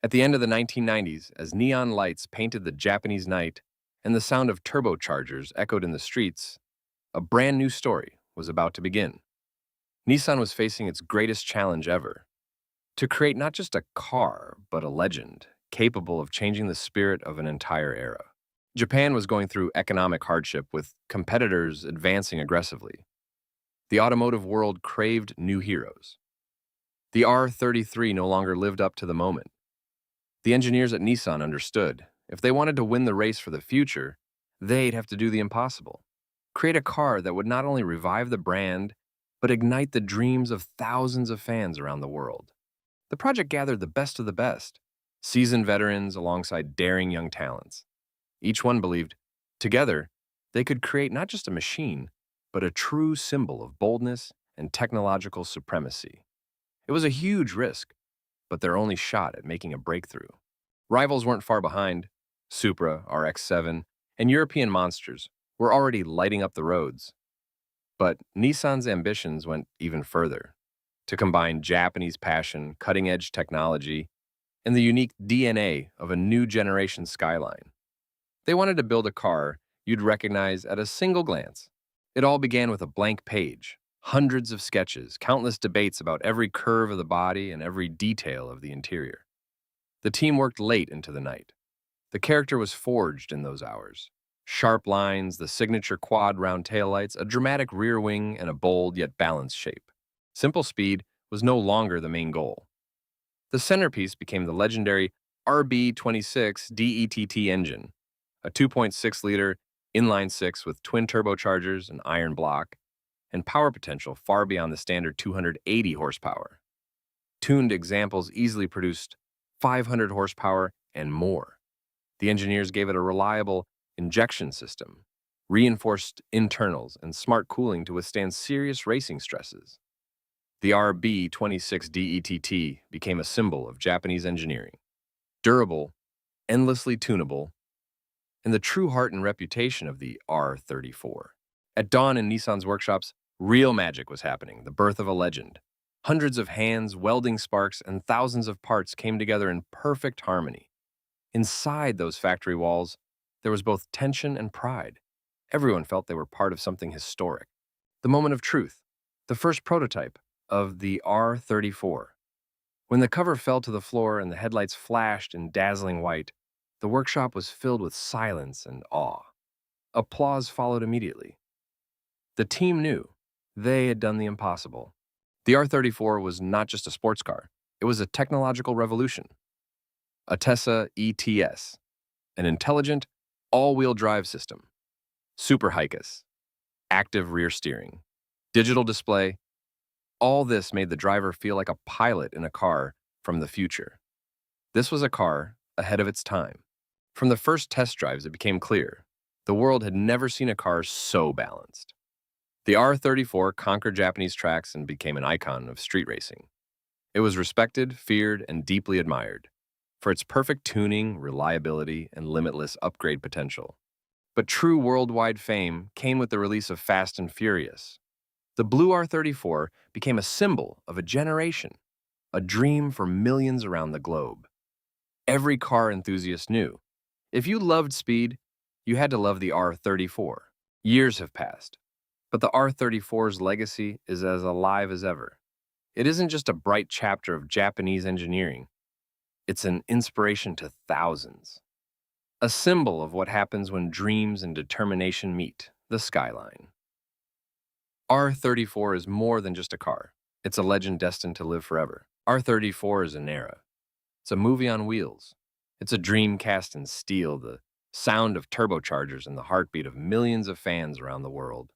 At the end of the 1990s, as neon lights painted the Japanese night and the sound of turbochargers echoed in the streets, a brand new story was about to begin. Nissan was facing its greatest challenge ever to create not just a car, but a legend capable of changing the spirit of an entire era. Japan was going through economic hardship with competitors advancing aggressively. The automotive world craved new heroes. The R33 no longer lived up to the moment. The engineers at Nissan understood if they wanted to win the race for the future, they'd have to do the impossible. Create a car that would not only revive the brand, but ignite the dreams of thousands of fans around the world. The project gathered the best of the best, seasoned veterans alongside daring young talents. Each one believed, together, they could create not just a machine, but a true symbol of boldness and technological supremacy. It was a huge risk, but their only shot at making a breakthrough. Rivals weren't far behind. Supra, RX-7, and European monsters were already lighting up the roads. But Nissan's ambitions went even further, to combine Japanese passion, cutting-edge technology, and the unique DNA of a new generation Skyline. They wanted to build a car you'd recognize at a single glance. It all began with a blank page, hundreds of sketches, countless debates about every curve of the body and every detail of the interior. The team worked late into the night. The character was forged in those hours. Sharp lines, the signature quad round taillights, a dramatic rear wing, and a bold yet balanced shape. Simple speed was no longer the main goal. The centerpiece became the legendary RB26 DETT engine, a 2.6-liter inline-six with twin turbochargers, an iron block, and power potential far beyond the standard 280 horsepower. Tuned examples easily produced 500 horsepower and more. The engineers gave it a reliable injection system, reinforced internals, and smart cooling to withstand serious racing stresses. The RB26 DETT became a symbol of Japanese engineering. Durable, endlessly tunable, and the true heart and reputation of the R34. At dawn in Nissan's workshops, real magic was happening, the birth of a legend. Hundreds of hands, welding sparks, and thousands of parts came together in perfect harmony. Inside those factory walls, there was both tension and pride. Everyone felt they were part of something historic. The moment of truth, the first prototype of the R34. When the cover fell to the floor and the headlights flashed in dazzling white, the workshop was filled with silence and awe. Applause followed immediately. The team knew they had done the impossible. The R34 was not just a sports car, it was a technological revolution. A Tesla ETS, an intelligent, all-wheel drive system. Super HICAS, active rear steering, digital display. All this made the driver feel like a pilot in a car from the future. This was a car ahead of its time. From the first test drives, it became clear the world had never seen a car so balanced. The R34 conquered Japanese tracks and became an icon of street racing. It was respected, feared, and deeply admired for its perfect tuning, reliability, and limitless upgrade potential. But true worldwide fame came with the release of Fast and Furious. The blue R34 became a symbol of a generation, a dream for millions around the globe. Every car enthusiast knew, if you loved speed, you had to love the R34. Years have passed, but the R34's legacy is as alive as ever. It isn't just a bright chapter of Japanese engineering. It's an inspiration to thousands. A symbol of what happens when dreams and determination meet, the Skyline. R34 is more than just a car. It's a legend destined to live forever. R34 is an era. It's a movie on wheels. It's a dream cast in steel, the sound of turbochargers and the heartbeat of millions of fans around the world.